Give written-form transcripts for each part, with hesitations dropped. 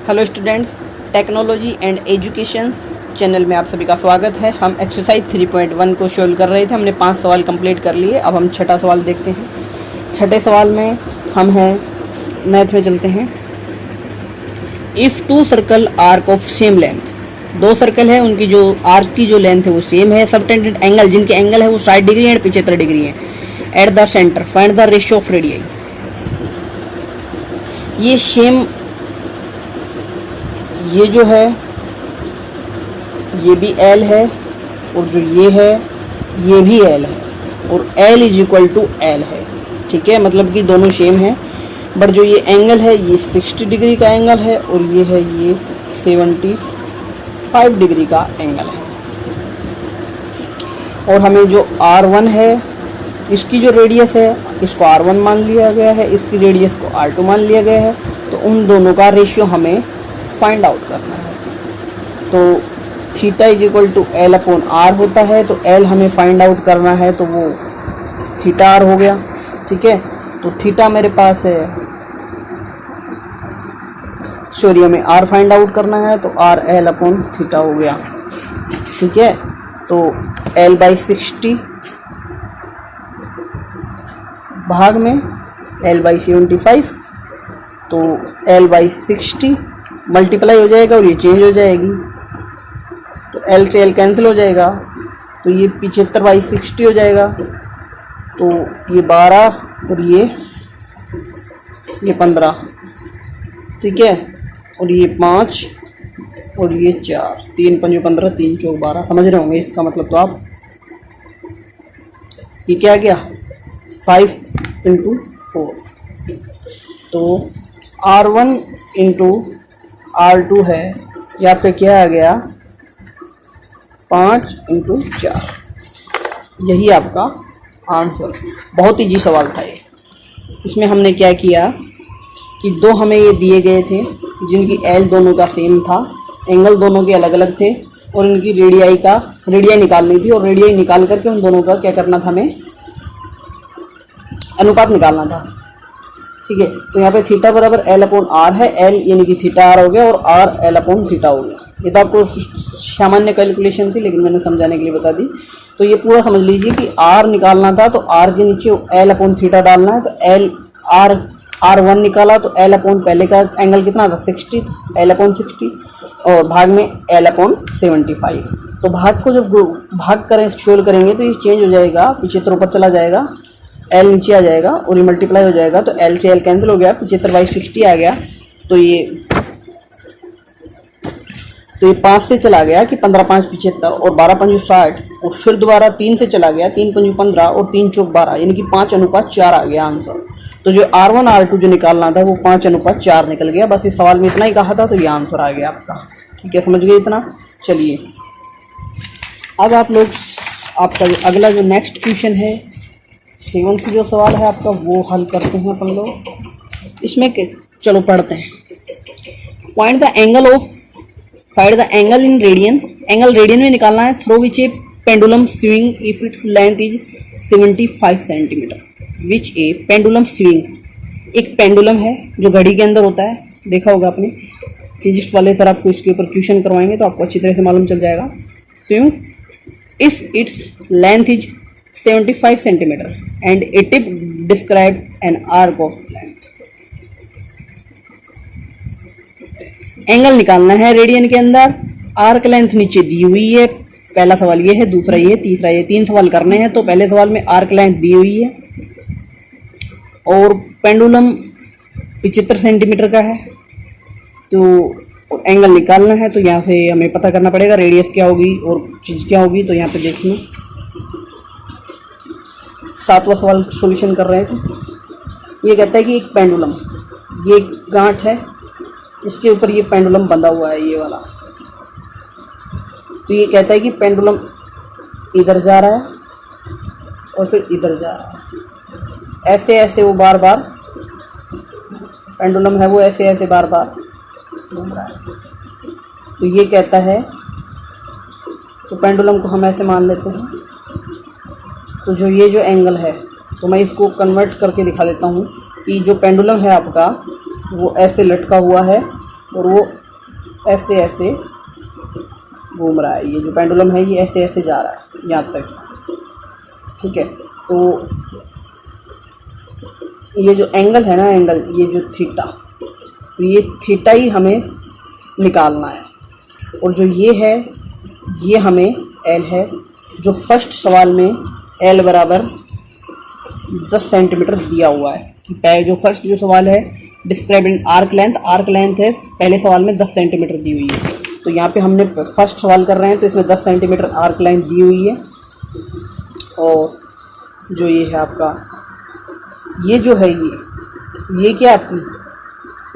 Hello students, technology and education channel में आप सभी का स्वागत है। हम एक्सरसाइज 3.1 को सोल्व कर रहे थे। हमने 5 सवाल कंप्लीट कर लिए। अब हम छठा सवाल देखते हैं। छठे सवाल में हम हैं मैथ में चलते हैं। If two circle arc of same length, दो सर्कल है, उनकी जो आर्क की जो लेंथ है वो सेम है। सबटेंडेड एंगल, जिनके एंगल है वो 60 डिग्री एंड 75 डिग्री है। At the centre find the ratio of radii. ये सेम, ये जो है ये भी L है और जो ये है ये भी L है और L is equal to L है। ठीक है, मतलब कि दोनों सेम है। बट जो ये एंगल है ये 60 डिग्री का एंगल है और ये है ये 75 डिग्री का एंगल है। और हमें जो R1 है, इसकी जो रेडियस है इसको R1 मान लिया गया है, इसकी रेडियस को R2 मान लिया गया है। तो उन दोनों का रेशियो हमें फाइंड आउट करना है। तो theta is equal to L upon R होता है। तो L हमें फाइंड आउट करना है तो वो थीटा R हो गया। ठीक है, तो थीटा मेरे पास है, सॉरी हमें R फाइंड आउट करना है तो R L अपॉन थीटा हो गया। ठीक है, तो L बाई 60 भाग में L बाई 75, तो L बाई 60 मल्टीप्लाई हो जाएगा और ये चेंज हो जाएगी। तो L से L कैंसिल हो जाएगा, तो ये 75 बाई 60 हो जाएगा। तो ये 12 और ये 15। ठीक है, और ये 5 और ये 4, 3 5 15, 3 4 12। समझ रहे होंगे इसका मतलब। तो आप ये क्या आ गया 5 इंटू 4। तो R1 इंटू R2 है, ये आपका क्या आ गया 5 इंटू 4। यही आपका आंसर। बहुत ईजी सवाल था ये। इसमें हमने क्या किया कि दो हमें ये दिए गए थे जिनकी L दोनों का सेम था, एंगल दोनों के अलग अलग थे और इनकी रेडियाई निकालनी थी। और रेडियाई निकाल करके उन दोनों का क्या करना था, हमें अनुपात निकालना था। ठीक है, तो यहाँ पे थीटा बराबर L अपॉन R है। L यानी कि थीटा R हो गया और R L अपॉन थीटा हो गया। ये तो आपको सामान्य कैलकुलेशन थी लेकिन मैंने समझाने के लिए बता दी। तो ये पूरा समझ लीजिए कि R निकालना था तो R के नीचे L अपॉन थीटा डालना है। तो R1 निकाला तो L अपॉन पहले का एंगल कितना था 60, L अपॉन 60 और भाग में L अपॉन 75। तो भाग को जब भाग करें सोल्व करेंगे तो ये चेंज हो जाएगा, 75 ऊपर चला जाएगा, L नीचे आ जाएगा और ये मल्टीप्लाई हो जाएगा। तो L से L कैंसिल हो गया, 75 बाई 60 आ गया। तो ये 5 से चला गया कि 15 5 75 और 12 5 60 और फिर दोबारा 3 से चला गया, 3 5 15 और 3 4 12, यानी कि 5 अनुपात 4 आ गया आंसर। तो जो R1 R2 जो निकालना था वो 5 अनुपात 4 निकल गया। बस इस सवाल में इतना ही कहा था तो ये आंसर आ गया आपका। ठीक है, समझ गए इतना। चलिए अब आप लोग आपका अगला जो नेक्स्ट क्वेश्चन है 7th जो सवाल है आपका वो हल करते हैं अपन लोग। इसमें चलो पढ़ते हैं। Find the angle in radian. Angle radian में निकालना है। Through which A pendulum swing if its length is 75 centimetre. Which A pendulum swing, एक पेंडुलम है जो घड़ी के अंदर होता है, देखा होगा आपने। फिजिक्स वाले सर आपको इसके ऊपर क्वेश्चन करवाएंगे तो आपको अच्छी तरह से मालूम चल जाएगा। Swings if its length is 75 centimetre and A tip describe an arc of length. Angle निकालना है रेडियन के अंदर। आर्क लेंथ नीचे दी हुई है। पहला सवाल ये है, दूसरा ये, तीसरा ये, 3 सवाल करने हैं। तो पहले सवाल में आर्क लेंथ दी हुई है और पेंडुलम 75 सेंटीमीटर का है। तो एंगल निकालना है तो यहाँ से हमें पता करना पड़ेगा रेडियस क्या होगी और चीज़ क्या होगी। तो यहाँ पे देखिए 7वां सवाल सॉल्यूशन कर रहे थे। ये कहता है कि एक पेंडुलम, ये गांठ है, इसके ऊपर ये पेंडुलम बंधा हुआ है ये वाला। तो ये कहता है कि पेंडुलम इधर जा रहा है और फिर इधर जा रहा है। ऐसे ऐसे वो बार बार पेंडुलम है वो ऐसे ऐसे बार बार घूम रहा है। तो ये कहता है, तो पेंडुलम को हम ऐसे मान लेते हैं। तो ये जो एंगल है तो मैं इसको कन्वर्ट करके दिखा देता हूँ कि जो पेंडुलम है आपका वो ऐसे लटका हुआ है और वो ऐसे ऐसे घूम रहा है। ये जो पेंडुलम है ये ऐसे ऐसे जा रहा है यहाँ तक, ठीक है। तो ये जो एंगल है ना, एंगल ये जो थीटा, तो ये थीटा ही हमें निकालना है। और जो ये है ये हमें एल है, जो फर्स्ट सवाल में एल बराबर 10 सेंटीमीटर दिया हुआ है। जो फर्स्ट जो सवाल है डिस्क्राइबिंग आर्क लेंथ है, पहले सवाल में 10 सेंटीमीटर दी हुई है। तो यहाँ पे हमने फर्स्ट सवाल कर रहे हैं तो इसमें 10 सेंटीमीटर आर्क लेंथ दी हुई है। और जो ये है आपका, ये जो है ये क्या आपकी,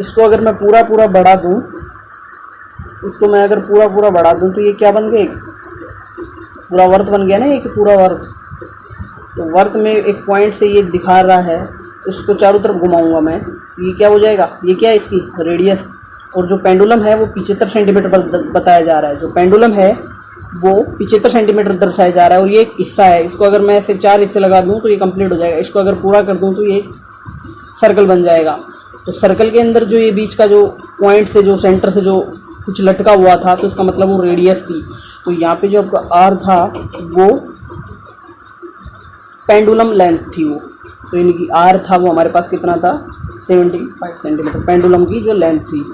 इसको अगर मैं पूरा बढ़ा दूँ, इसको मैं अगर पूरा बढ़ा दूँ तो ये क्या बन गया, एक पूरा वर्त बन गया ना, एक पूरा वर्त। तो वर्त में एक पॉइंट से ये दिखा रहा है, इसको चारों तरफ घुमाऊंगा मैं, तो ये क्या हो जाएगा, ये क्या है इसकी रेडियस। और जो पेंडुलम है वो 75 सेंटीमीटर बताया जा रहा है। जो पेंडुलम है वो 75 सेंटीमीटर दर्शाया जा रहा है। और ये एक हिस्सा है, इसको अगर मैं ऐसे 4 हिस्से लगा दूँ तो ये कंप्लीट हो जाएगा। इसको अगर पूरा कर दूँ तो ये सर्कल बन जाएगा। तो सर्कल के अंदर जो ये बीच का जो पॉइंट से, जो सेंटर से जो कुछ लटका हुआ था, तो इसका मतलब वो रेडियस थी। तो यहाँ पे जो आपका आर था वो पेंडुलम लेंथ थी वो, तो यानी कि आर था वो हमारे पास कितना था, 75 सेंटीमीटर पेंडुलम की जो लेंथ थी।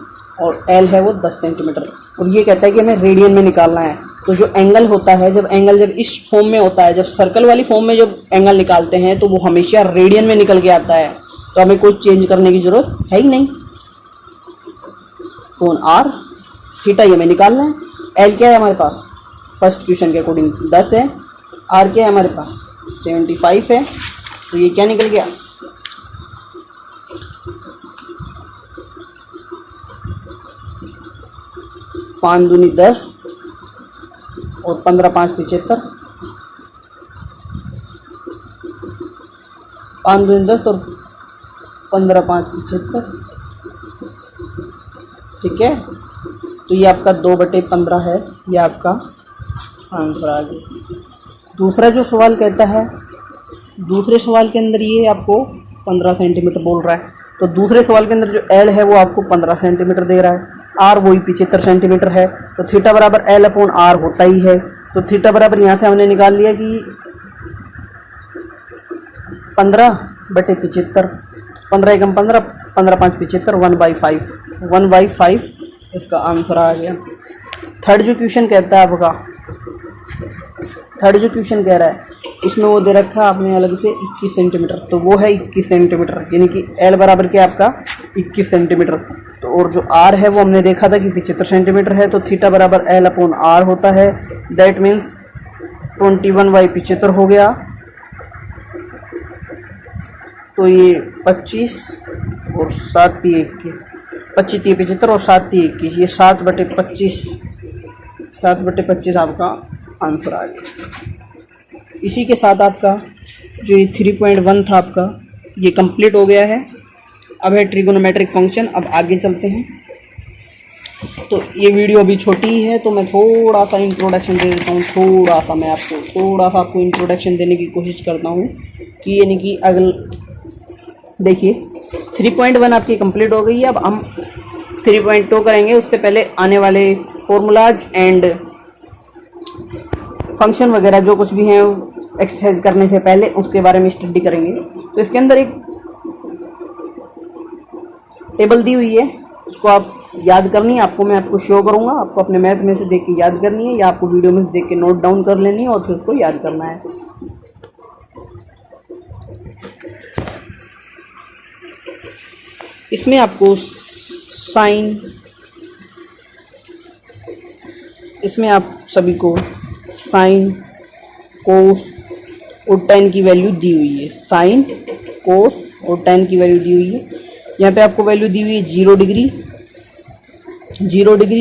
और एल है वो 10 सेंटीमीटर। और ये कहता है कि हमें रेडियन में निकालना है। तो जो एंगल होता है, जब इस फॉर्म में होता है, जब सर्कल वाली फॉर्म में जब एंगल निकालते हैं तो वो हमेशा रेडियन में निकल के आता है। तो हमें कुछ चेंज करने की ज़रूरत है ही नहीं। कौन आर थीटा ये हमें निकालना है। एल क्या है हमारे पास, फर्स्ट क्वेश्चन के अकॉर्डिंग 10 है। आर क्या है हमारे पास 75 है। तो ये क्या निकल गया, पाँच दूनी 10 और 15 5 75, 5 दूनी 10 और 15 5 75, ठीक है। तो ये आपका 2/15 है, ये आपका आंसर आ गया। दूसरा जो सवाल कहता है, दूसरे सवाल के अंदर ये आपको 15 सेंटीमीटर बोल रहा है। तो दूसरे सवाल के अंदर जो एल है वो आपको 15 सेंटीमीटर दे रहा है, आर वही 75 सेंटीमीटर है। तो थीटा बराबर एल अपॉन आर होता ही है। तो थीटा बराबर यहाँ से हमने निकाल लिया कि 15/75, 15 एकम 15, 15 5 75, 1/5 इसका आंसर आ गया। थर्ड जो क्वेश्चन कहता है आपका, थर्ड जो क्वेश्चन कह रहा है, इसमें वो दे रखा है आपने अलग से 21 सेंटीमीटर। तो वो है 21 सेंटीमीटर, यानी कि एल बराबर क्या आपका 21 सेंटीमीटर। तो और जो आर है वो हमने देखा था कि 75 सेंटीमीटर है। तो थीटा बराबर एल अपॉन आर होता है। दैट मीन्स 21/75 हो गया। तो ये 25 और 7 × 21, 25 × 75 और 7 × 21, ये 7/25, 7/25 आपका आंसर आ गया। इसी के साथ आपका जो ये 3.1 था आपका ये कंप्लीट हो गया है। अब है ट्रिगोनोमेट्रिक फंक्शन। अब आगे चलते हैं। तो ये वीडियो अभी छोटी ही है तो मैं थोड़ा सा इंट्रोडक्शन दे देता हूँ। थोड़ा सा आपको इंट्रोडक्शन देने की कोशिश करता हूँ कि यानी कि अगल देखिए 3.1 आपकी कंप्लीट हो गई है। अब हम 3.2 करेंगे। उससे पहले आने वाले फॉर्मूलाज एंड फंक्शन वगैरह जो कुछ भी हैं एक्सरसाइज करने से पहले उसके बारे में स्टडी करेंगे। तो इसके अंदर एक टेबल दी हुई है, उसको आप याद करनी है। आपको मैं आपको शो करूंगा, आपको अपने मैथ में से देख के याद करनी है या आपको वीडियो में से देख के नोट डाउन कर लेनी है और फिर उसको याद करना है। इसमें आपको साइन, इसमें आप सभी को साइन, कोस और tan की वैल्यू दी हुई है। साइन, कोस और tan की वैल्यू दी हुई है। यहाँ पे आपको वैल्यू दी हुई है 0 डिग्री,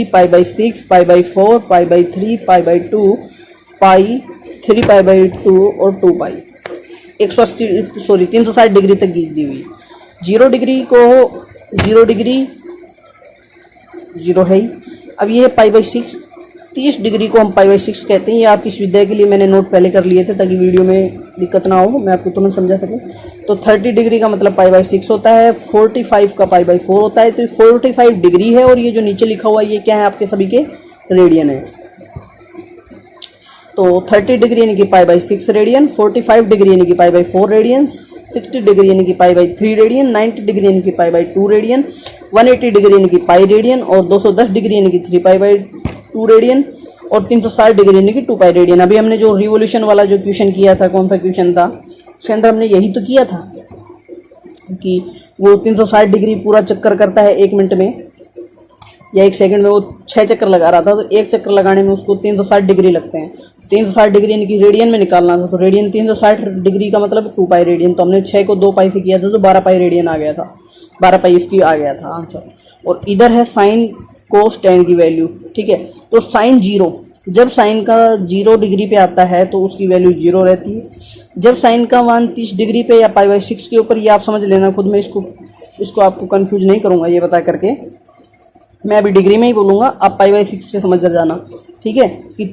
π/6, π/4, π/3, π/2, π/3π/2 और 2π। 360 डिग्री तक दी हुई है। 0 डिग्री को 0 डिग्री 0 है ही। अब ये है π/6, 30 डिग्री को हम π/6 कहते हैं। ये आपकी सुविधा के लिए मैंने नोट पहले कर लिए थे ताकि वीडियो में दिक्कत ना हो, मैं आपको तुरंत समझा सकूँ। तो 30 डिग्री का मतलब पाई बाई 6 होता है, 45 का पाई बाई 4 होता है। तो 45 डिग्री है और ये जो नीचे लिखा हुआ है ये क्या है आपके सभी के रेडियन है। तो 30 डिग्री यानी कि पाई बाई 6 रेडियन, 45 डिग्री यानी कि पाई बाई 4 रेडियन, 60 डिग्री यानी कि पाई बाई 3 रेडियन, 90 डिग्री यानी कि पाई बाई 2 रेडियन, 180 डिग्री यानी कि पाई रेडियन और 210 डिग्री यानी कि 3 पाई बाई 2 रेडियन और 360 डिग्री यानी कि 2 पाई रेडियन। अभी हमने जो रिवोल्यूशन वाला जो क्वेश्चन किया था, कौन सा क्वेश्चन था, उसके अंदर हमने यही तो किया था कि वो 360 डिग्री पूरा चक्कर करता है 1 मिनट में या 1 सेकंड में। वो 6 चक्कर लगा रहा था, तो 1 चक्कर लगाने में उसको 360 डिग्री लगते हैं। 360 डिग्री यानी कि रेडियन में निकालना था, तो रेडियन 360 डिग्री का मतलब 2 पाई रेडियन। तो हमने 6 को 2 पाई से किया था तो 12 पाई रेडियन आ गया था, 12 पाई इसकी आ गया था आंसर। और इधर है साइन कोस टेन की वैल्यू, ठीक है। तो साइन 0, जब साइन का 0 डिग्री पे आता है तो उसकी वैल्यू 0 रहती है। जब साइन का मान 30 डिग्री पे या पाई बाई 6 के ऊपर, ये आप समझ लेना खुद में, इसको आपको कंफ्यूज नहीं करूँगा ये बता करके। मैं अभी डिग्री में ही बोलूँगा, आप पाई बाई 6 से समझ जाना, ठीक है। कि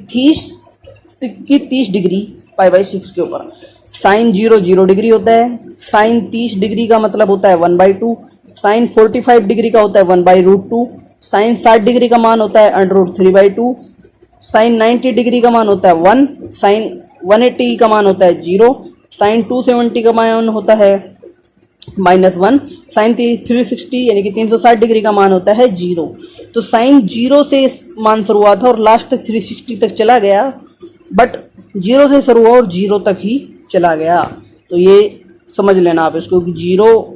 30 डिग्री पाई बाई 6 के ऊपर साइन 0 डिग्री होता है। साइन 30 डिग्री का मतलब होता है 1/2। साइन 45 डिग्री का होता है 1/√2। साइन 60 डिग्री का मान होता है √3/2। साइन 90 डिग्री का मान होता है 1। साइन 180 का मान होता है 0। साइन 270 का मान होता है -1। साइन 360 यानी कि 360 डिग्री का मान होता है 0। तो साइन 0 से मान शुरू हुआ था और लास्ट तक 360 तक चला गया, बट 0 से शुरू हुआ और 0 तक ही चला गया। तो ये समझ लेना आप इसको कि 0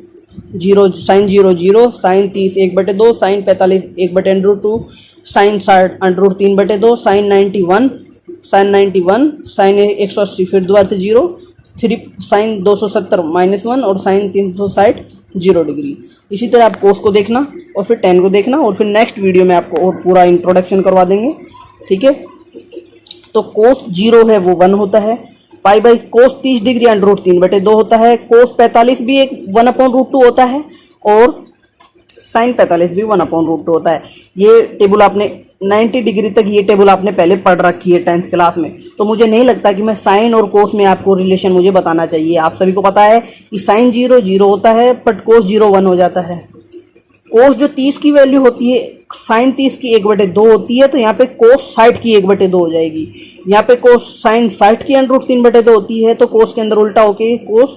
sine 0 sine 30 1/2, sine 45 1/√2, sine 60 √3/2, sine 91 sine 180 फिर दोबारा से 0, 3 साइन 270 -1 और साइन 360 0 डिग्री। इसी तरह आप कोस को देखना और फिर टेन को देखना और फिर नेक्स्ट वीडियो में आपको और पूरा इंट्रोडक्शन करवा देंगे, ठीक है। तो कोस 0 है वो 1 होता है। पाई बाई कोस 30 डिग्री √3/2 होता है। कोस 45 भी एक 1/√2 होता है और साइन 45 भी 1/√2 होता है। ये टेबल आपने 90 डिग्री तक ये टेबल आपने पहले पढ़ रखी है 10th क्लास में, तो मुझे नहीं लगता कि मैं साइन और कोस में आपको रिलेशन मुझे बताना चाहिए। आप सभी को पता है कि साइन 0 होता है बट कोस 1 हो जाता है। कोस जो 30 की वैल्यू होती है, साइन 30 की 1/2 होती है, तो यहाँ पे कोस 60 की 1/2 हो जाएगी। यहाँ पे कोस साइन 60 की √3/2 होती है, तो कोस के अंदर उल्टा होके कोस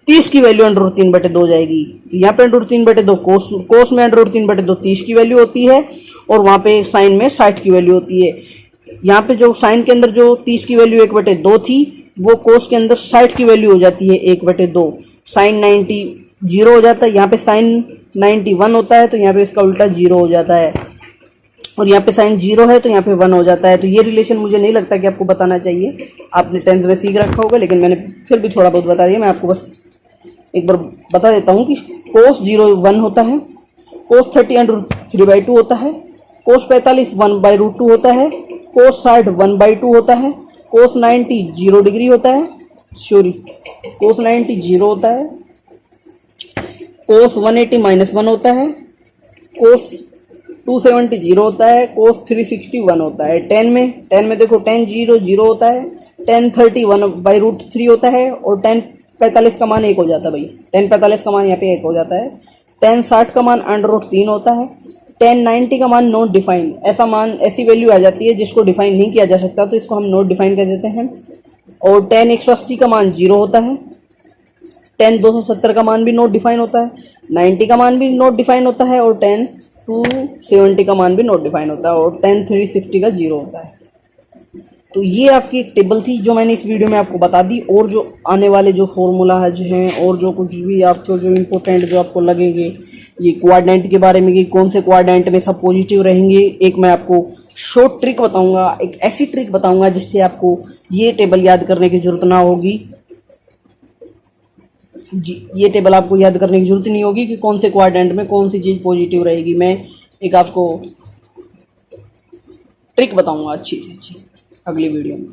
30 की वैल्यू √3/2 हो जाएगी। यहाँ पे √3/2 कोस में √3/2 30 की वैल्यू होती है और वहाँ पे साइन में 60 की वैल्यू होती है। यहाँ पे जो साइन के अंदर जो 30 की वैल्यू 1/2 थी, वो कोस के अंदर 60 की वैल्यू हो जाती है 1/2। साइन 90 0 हो जाता है। यहाँ पे साइन 91 होता है, तो यहाँ पे इसका उल्टा 0 हो जाता है। और यहाँ पे साइन 0 है तो यहाँ पे 1 हो जाता है। तो ये रिलेशन मुझे नहीं लगता कि आपको बताना चाहिए, आपने 10th में सीख रखा होगा, लेकिन मैंने फिर भी थोड़ा बहुत बता दिया। मैं आपको बस एक बार बता देता हूँ कि कोस 0 1 होता है, कोस 30 √3/2 होता है, कोस 45 1/√2 होता है, कोस 60 1/2 होता है, कोस 90 0 डिग्री होता है, कोस 90 0 होता है, कोस 180 -1 होता है, कोस 270 0 होता है, कोस 360 1 होता है। 10 में देखो tan 0 होता है, tan 30 1/√3 होता है और tan 45 का मान 1 हो जाता है भाई। tan 45 का मान यहाँ पे 1 हो जाता है। tan 60 का मान √3 होता है। tan 90 का मान नॉट डिफाइंड, ऐसा मान ऐसी वैल्यू आ जाती है जिसको डिफाइन नहीं किया जा सकता, तो इसको हम नॉट डिफाइन कर देते हैं। और tan 180 का मान 0 होता है। tan 270 का मान भी नॉट डिफाइन होता है। 90 का मान भी नॉट डिफाइन होता है और tan 270 का मान भी नॉट डिफाइन होता है और tan 360 का 0 होता है। तो ये आपकी एक टेबल थी जो मैंने इस वीडियो में आपको बता दी। और जो आने वाले जो फॉर्मूला हैं और जो कुछ भी आपको जो इम्पोर्टेंट जो आपको लगेंगे, ये क्वाड्रेंट के बारे में कि कौन से क्वाड्रेंट में सब पॉजिटिव रहेंगे, एक मैं आपको शॉर्ट ट्रिक बताऊंगा, एक ऐसी ट्रिक बताऊंगा जिससे आपको ये टेबल याद करने की जरूरत ना होगी। ये टेबल आपको याद करने की जरूरत नहीं होगी कि कौन से क्वाड्रेंट में कौन सी चीज़ पॉजिटिव रहेगी। मैं एक आपको ट्रिक बताऊंगा अच्छी से अच्छी अगली वीडियो में।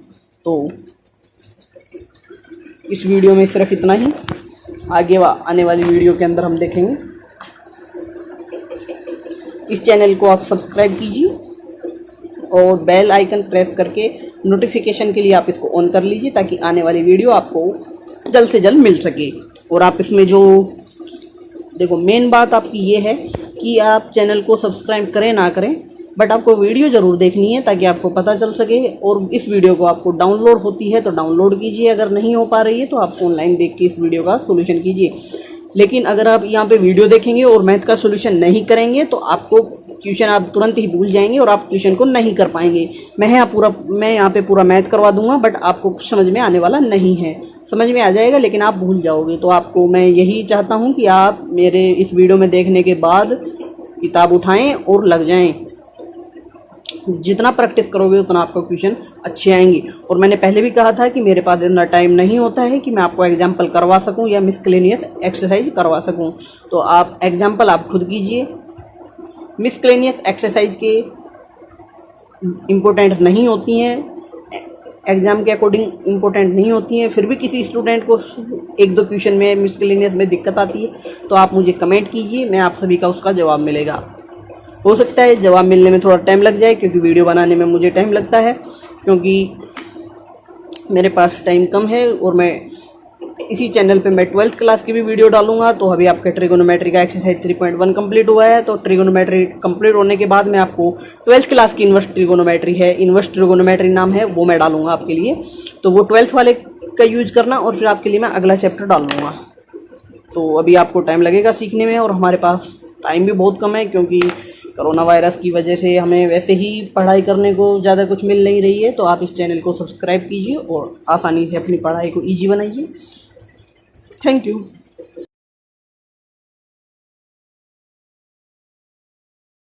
तो इस वीडियो में सिर्फ इतना ही, आगे आने वाली वीडियो के अंदर हम देखेंगे। इस चैनल को आप सब्सक्राइब कीजिए और बेल आइकन प्रेस करके नोटिफिकेशन के लिए आप इसको ऑन कर लीजिए ताकि आने वाली वीडियो आपको जल्द से जल्द मिल सके। और आप इसमें जो देखो मेन बात आपकी ये है कि आप चैनल को सब्सक्राइब करें ना करें, बट आपको वीडियो ज़रूर देखनी है ताकि आपको पता चल सके। और इस वीडियो को आपको डाउनलोड होती है तो डाउनलोड कीजिए, अगर नहीं हो पा रही है तो आप ऑनलाइन देख के इस वीडियो का सोल्यूशन कीजिए। लेकिन अगर आप यहाँ पे वीडियो देखेंगे और मैथ का सोल्यूशन नहीं करेंगे तो आपको क्वेश्चन आप तुरंत ही भूल जाएंगे और आप क्वेश्चन को नहीं कर पाएंगे। मैं यहाँ पे पूरा मैथ करवा दूंगा, बट आपको कुछ समझ में आने वाला नहीं है। समझ में आ जाएगा लेकिन आप भूल जाओगे। तो आपको मैं यही चाहता हूँ कि आप मेरे इस वीडियो में देखने के बाद किताब उठाएँ और लग जाएँ। जितना प्रैक्टिस करोगे उतना आपका क्वेश्चन अच्छे आएंगे। और मैंने पहले भी कहा था कि मेरे पास इतना टाइम नहीं होता है कि मैं आपको एग्जाम्पल करवा सकूं या मिसक्लेनियस एक्सरसाइज करवा सकूं। तो आप एग्जाम्पल आप खुद कीजिए। मिसक्लेनियस एक्सरसाइज के इम्पोर्टेंट नहीं होती हैं, एग्ज़ाम के अकॉर्डिंग इम्पोर्टेंट नहीं होती हैं, फिर भी किसी स्टूडेंट को एक दो क्वेश्चन में मिसक्लेनियस में दिक्कत आती है तो आप मुझे कमेंट कीजिए, मैं आप सभी का उसका जवाब मिलेगा। हो सकता है जवाब मिलने में थोड़ा टाइम लग जाए क्योंकि वीडियो बनाने में मुझे टाइम लगता है, क्योंकि मेरे पास टाइम कम है। और मैं इसी चैनल पे मैं 12th क्लास की भी वीडियो डालूंगा। तो अभी आपका ट्रिगोनोमेट्री का एक्सरसाइज 3.1 कंप्लीट हुआ है। तो ट्रिगोनोमेट्री कंप्लीट होने के बाद मैं आपको 12th क्लास की इन्वर्स ट्रिगोनोमेट्री है, इन्वर्स ट्रिगोनोमेट्री नाम है, वो मैं डालूंगा आपके लिए। तो वो 12th वाले का यूज करना और फिर आपके लिए मैं अगला चैप्टर डाल दूँगा। तो अभी आपको टाइम लगेगा सीखने में और हमारे पास टाइम भी बहुत कम है क्योंकि कोरोना वायरस की वजह से हमें वैसे ही पढ़ाई करने को ज़्यादा कुछ मिल नहीं रही है। तो आप इस चैनल को सब्सक्राइब कीजिए और आसानी से अपनी पढ़ाई को ईजी बनाइए। Thank you.